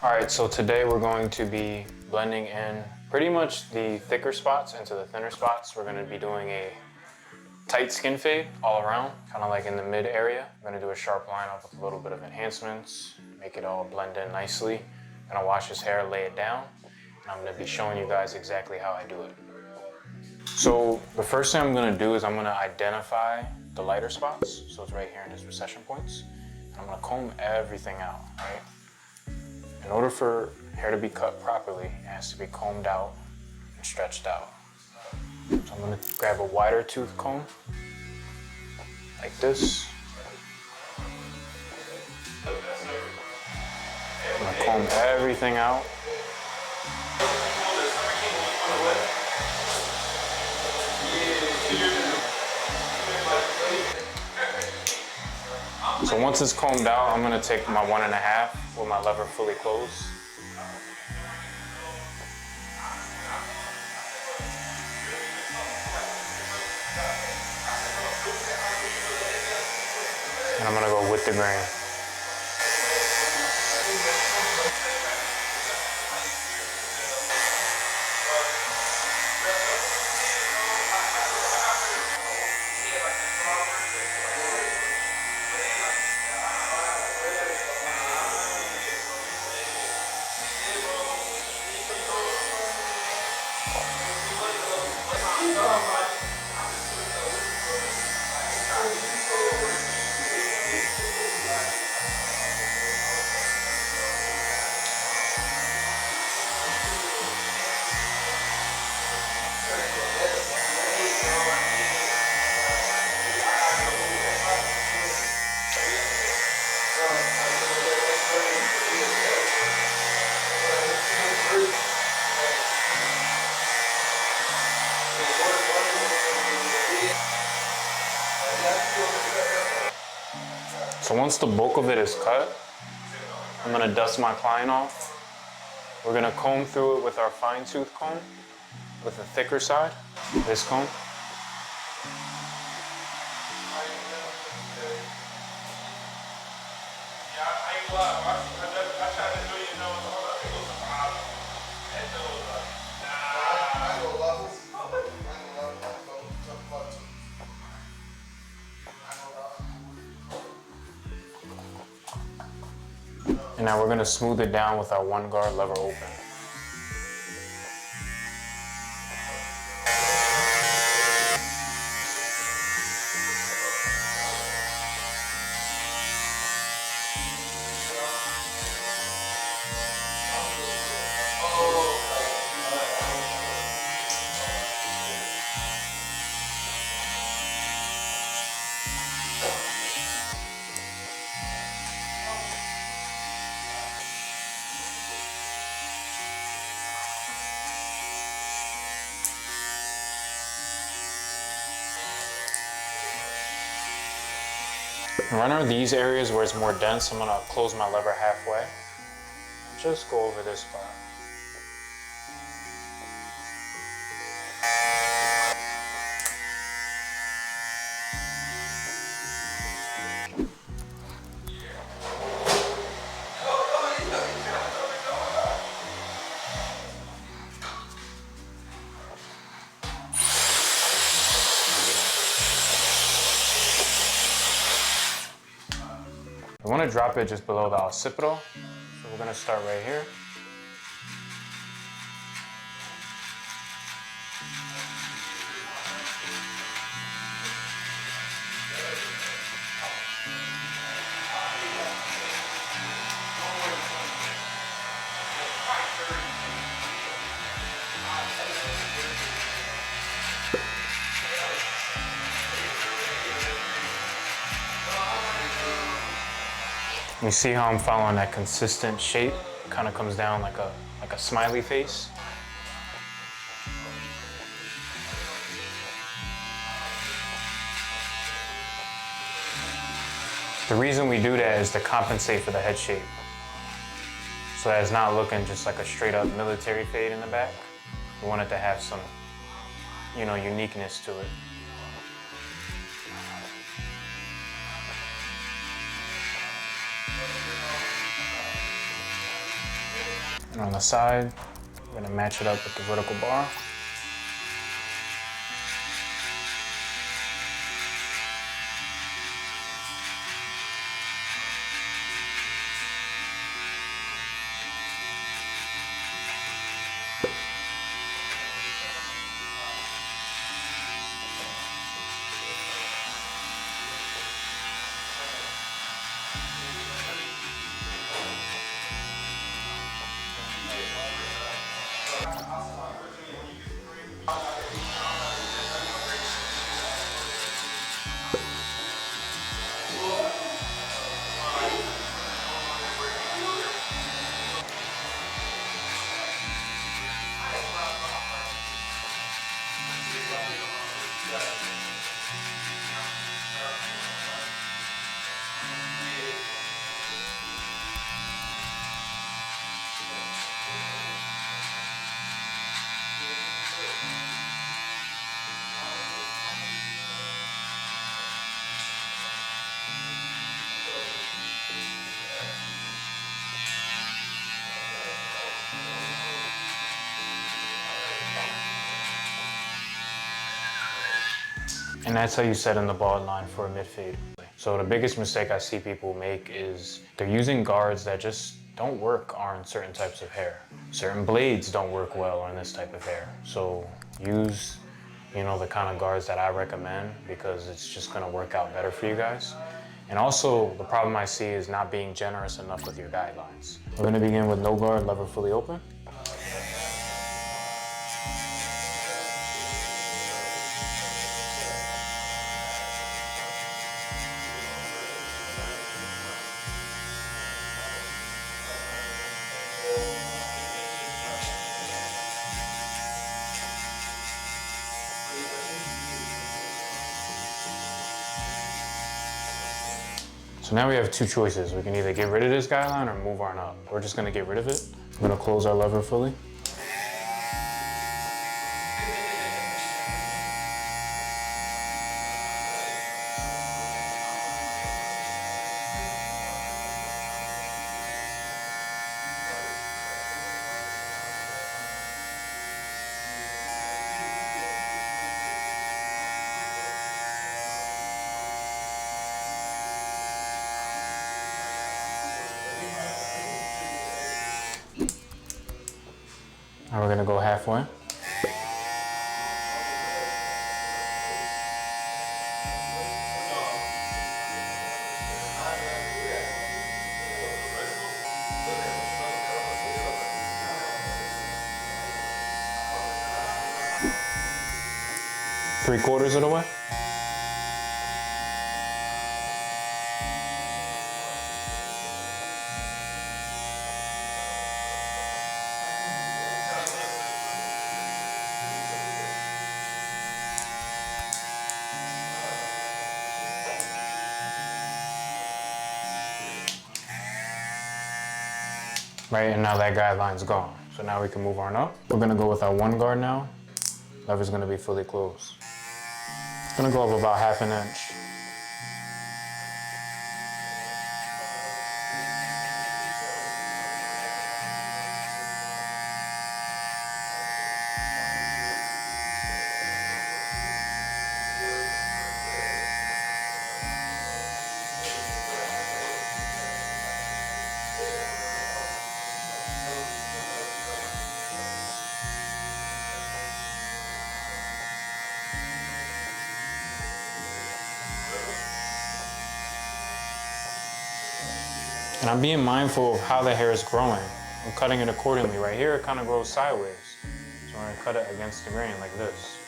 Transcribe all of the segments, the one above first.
Alright, so today we're going to be blending in pretty much the thicker spots into the thinner spots. We're going to be doing a tight skin fade all around, kind of like in the mid area. I'm going to do a sharp line up with a little bit of enhancements, make it all blend in nicely. I'm going to wash his hair, lay it down, and I'm going to be showing you guys exactly how I do it. So the first thing I'm going to do is I'm going to identify the lighter spots. So it's right here in his recession points. And I'm going to comb everything out, right? In order for hair to be cut properly, it has to be combed out and stretched out. So I'm going to grab a wider tooth comb, like this. I'm going to comb everything out. So once it's combed out, I'm going to take my 1.5 with my lever fully closed. And I'm going to go with the grain. So once the bulk of it is cut, I'm going to dust my client off. We're going to comb through it with our fine tooth comb with the thicker side, this comb. And now we're going to smooth it down with our 1 guard lever open. Right around these areas where it's more dense, I'm going to close my lever halfway. Just go over this spot. I want to drop it just below the occipital, so we're going to start right here. You see how I'm following that consistent shape? Kind of comes down like a smiley face. The reason we do that is to compensate for the head shape. So that it's not looking just like a straight up military fade in the back. We want it to have some, uniqueness to it. And on the side, we're gonna match it up with the vertical bar. And that's how you set in the bald line for a mid fade. So the biggest mistake I see people make is they're using guards that just don't work on certain types of hair. Certain blades don't work well on this type of hair. So use, the kind of guards that I recommend, because it's just gonna work out better for you guys. And also, the problem I see is not being generous enough with your guidelines. We're gonna begin with no guard, lever fully open. So now we have two choices. We can either get rid of this guideline or move on up. We're just gonna get rid of it. I'm gonna close our lever fully. Now we're gonna go halfway. Three-quarters of the way. Right, and now that guideline's gone. So now we can move on up. We're gonna go with our one guard now. Lever's gonna be fully closed. It's gonna go up about half an inch. And I'm being mindful of how the hair is growing. I'm cutting it accordingly. Right here, it kind of grows sideways. So I'm gonna cut it against the grain like this.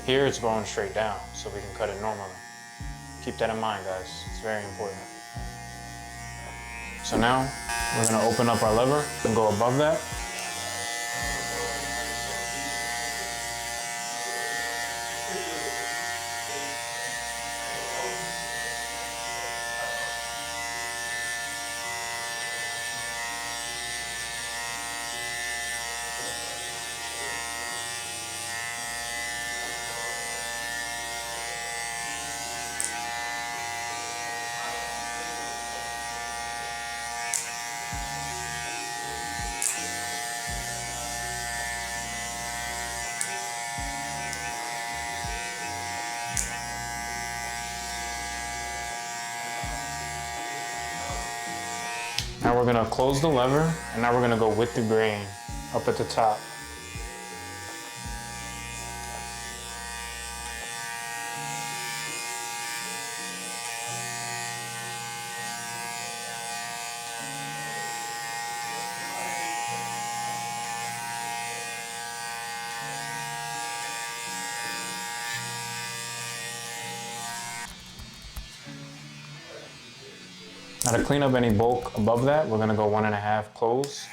Here, it's growing straight down, so we can cut it normally. Keep that in mind, guys. It's very important. So now, we're gonna open up our lever and go above that. Now we're gonna close the lever, and now we're gonna go with the grain up at the top. Now to clean up any bulk above that, we're gonna go 1.5 close.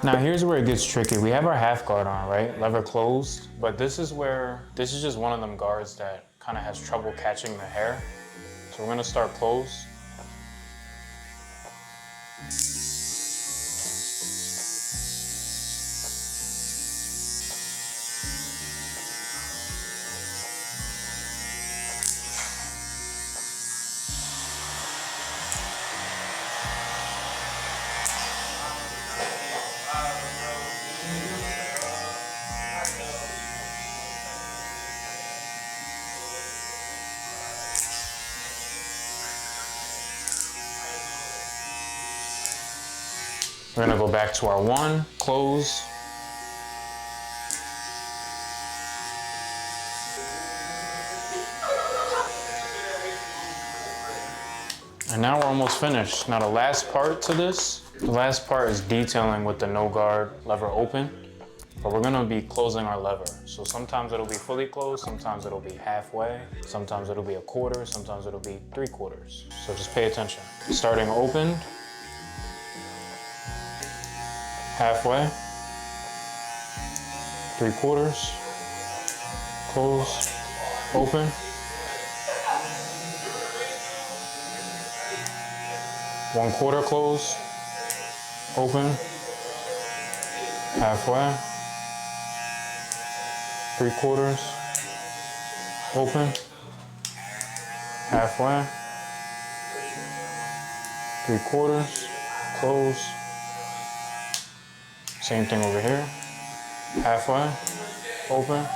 Now here's where it gets tricky. We have our half guard on, right? Lever closed, but this is just one of them guards that kind of has trouble catching the hair. So we're gonna start closed. We're gonna go back to our 1, close. And now we're almost finished. Now the last part to this, the last part is detailing with the no guard lever open, but we're gonna be closing our lever. So sometimes it'll be fully closed, sometimes it'll be halfway, sometimes it'll be a quarter, sometimes it'll be 3/4. So just pay attention. Starting opened, halfway, 3/4, close, open, one quarter close, open, halfway, 3/4, open, halfway, 3/4, close. Same thing over here, halfway, open,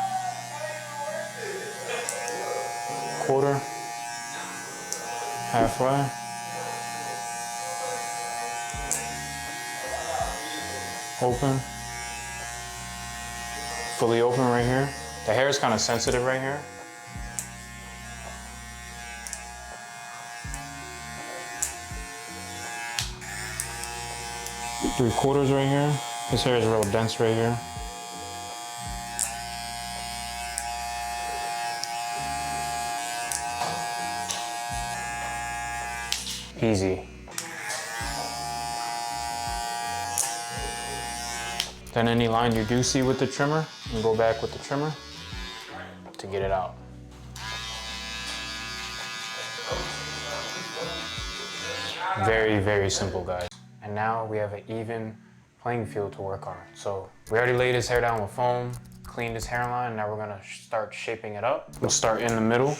quarter, halfway, open, fully open right here. The hair is kind of sensitive right here. Three-quarters right here. His hair is real dense right here. Easy. Then any line you do see with the trimmer, you go back with the trimmer to get it out. Very, very simple, guys. And now we have an even playing field to work on. So we already laid his hair down with foam, cleaned his hairline. Now we're gonna start shaping it up. We'll start in the middle.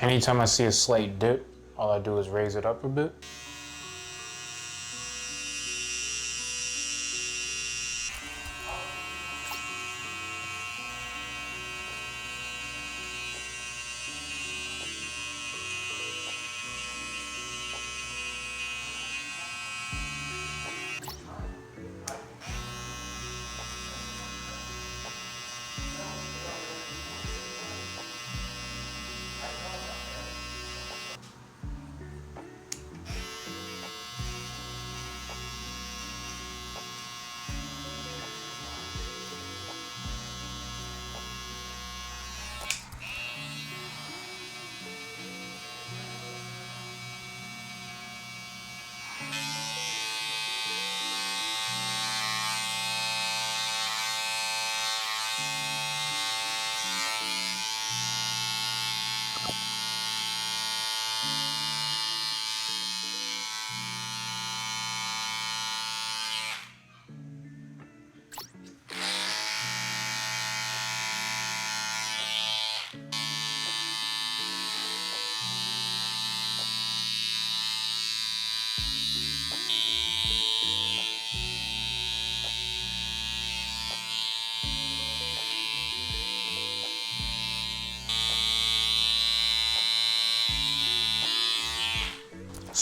Anytime I see a slight dip, all I do is raise it up a bit.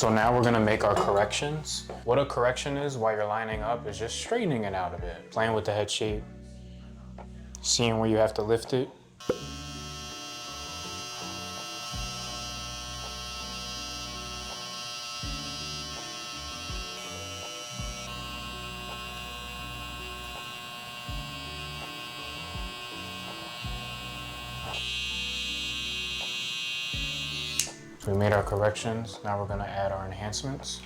So now we're gonna make our corrections. What a correction is while you're lining up is just straightening it out a bit. Playing with the head shape, seeing where you have to lift it. So we made our corrections. Now we're gonna add our enhancements.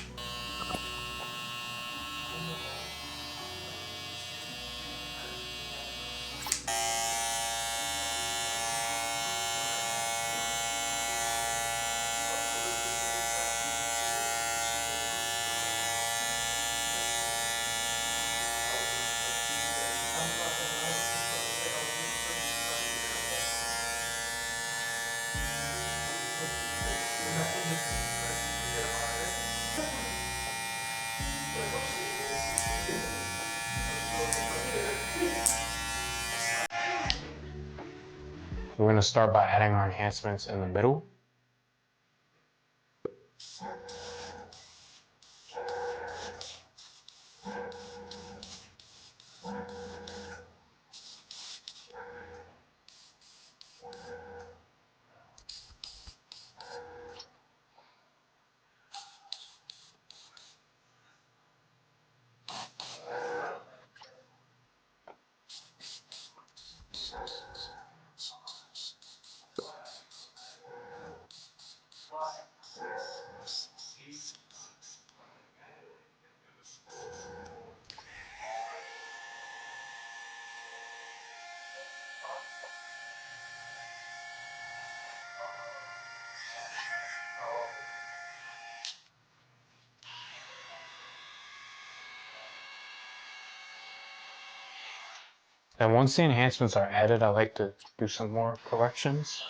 We're gonna start by adding our enhancements in the middle. And once the enhancements are added, I like to do some more corrections.